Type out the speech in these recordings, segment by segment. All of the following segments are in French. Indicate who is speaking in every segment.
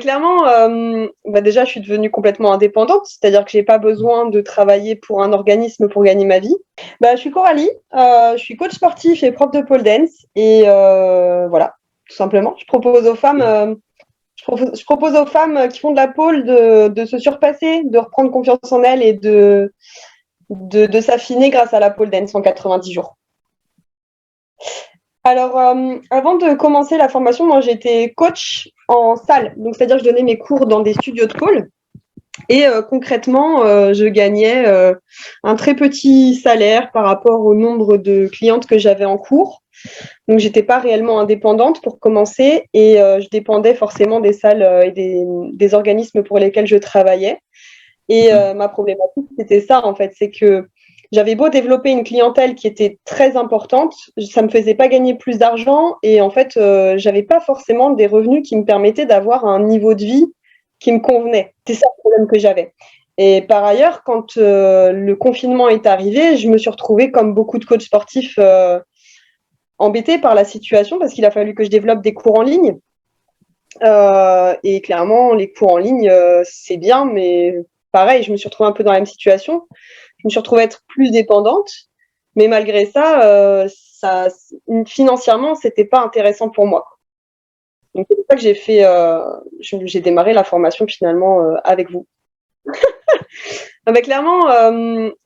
Speaker 1: Clairement, déjà, je suis devenue complètement indépendante, c'est-à-dire que j'ai pas besoin de travailler pour un organisme pour gagner ma vie. Je suis Coralie, je suis coach sportif et prof de pole dance et voilà, tout simplement. Je propose aux femmes qui font de la pole de se surpasser, de reprendre confiance en elles et de s'affiner grâce à la pole dance en 90 jours. Alors, avant de commencer la formation, moi j'étais coach en salle, donc c'est-à-dire que je donnais mes cours dans des studios de pole. Et concrètement, je gagnais un très petit salaire par rapport au nombre de clientes que j'avais en cours. Donc, j'étais pas réellement indépendante pour commencer et je dépendais forcément des salles et des organismes pour lesquels je travaillais. Et ma problématique, c'était ça en fait, c'est que j'avais beau développer une clientèle qui était très importante, ça me faisait pas gagner plus d'argent et en fait, j'avais pas forcément des revenus qui me permettaient d'avoir un niveau de vie qui me convenait. C'est ça le problème que j'avais. Et par ailleurs, quand le confinement est arrivé, je me suis retrouvée comme beaucoup de coachs sportifs embêtée par la situation parce qu'il a fallu que je développe des cours en ligne. Et clairement, les cours en ligne, c'est bien, mais pareil, je me suis retrouvée un peu dans la même situation. Je me suis retrouvée être plus dépendante, mais malgré ça, financièrement, c'était pas intéressant pour moi. Donc c'est pour ça que j'ai démarré la formation finalement avec vous. Clairement,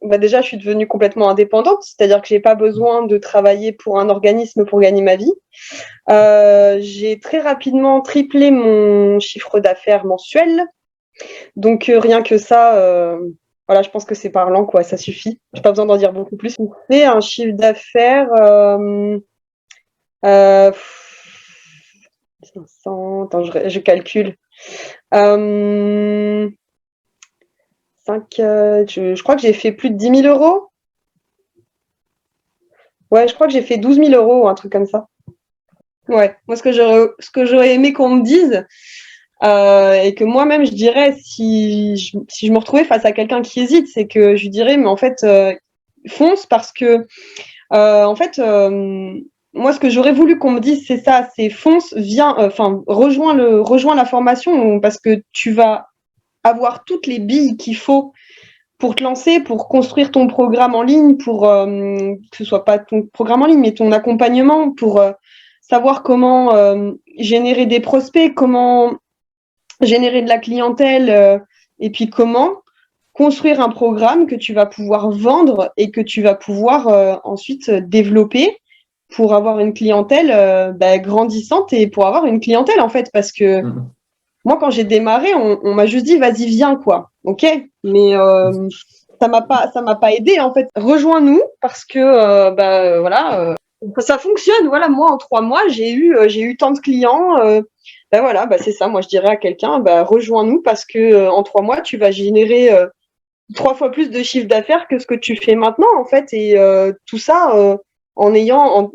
Speaker 1: déjà, je suis devenue complètement indépendante, c'est-à-dire que j'ai pas besoin de travailler pour un organisme pour gagner ma vie. J'ai très rapidement triplé mon chiffre d'affaires mensuel. Donc rien que ça, voilà, je pense que c'est parlant, quoi, ça suffit. J'ai pas besoin d'en dire beaucoup plus. C'est un chiffre d'affaires 500, attends, je calcule. 5, je crois que j'ai fait plus de 10 000 euros. Ouais, je crois que j'ai fait 12 000 euros ou un truc comme ça. Ouais, moi ce que j'aurais aimé qu'on me dise, et que moi-même je dirais si je me retrouvais face à quelqu'un qui hésite, c'est que je lui dirais mais en fait fonce parce que en fait moi ce que j'aurais voulu qu'on me dise c'est ça, c'est fonce, viens, enfin rejoins la formation parce que tu vas avoir toutes les billes qu'il faut pour te lancer, pour construire ton programme en ligne, pour que ce soit pas ton programme en ligne, mais ton accompagnement, pour savoir comment générer des prospects, comment générer de la clientèle, et puis comment construire un programme que tu vas pouvoir vendre et que tu vas pouvoir ensuite développer pour avoir une clientèle grandissante et pour avoir une clientèle en fait, parce que moi, quand j'ai démarré, on m'a juste dit, vas-y, viens, quoi. OK, mais ça m'a pas aidé, en fait. Rejoins-nous parce que, voilà, ça fonctionne. Voilà, moi, en 3 mois, j'ai eu tant de clients. Voilà, c'est ça. Moi, je dirais à quelqu'un, rejoins-nous parce que en 3 mois, tu vas générer 3 fois plus de chiffre d'affaires que ce que tu fais maintenant, en fait. Et tout ça en ayant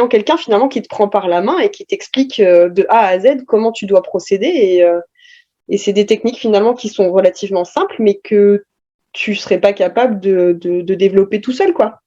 Speaker 1: quelqu'un finalement qui te prend par la main et qui t'explique de A à Z comment tu dois procéder. Et c'est des techniques finalement qui sont relativement simples, mais que tu serais pas capable de développer tout seul, quoi.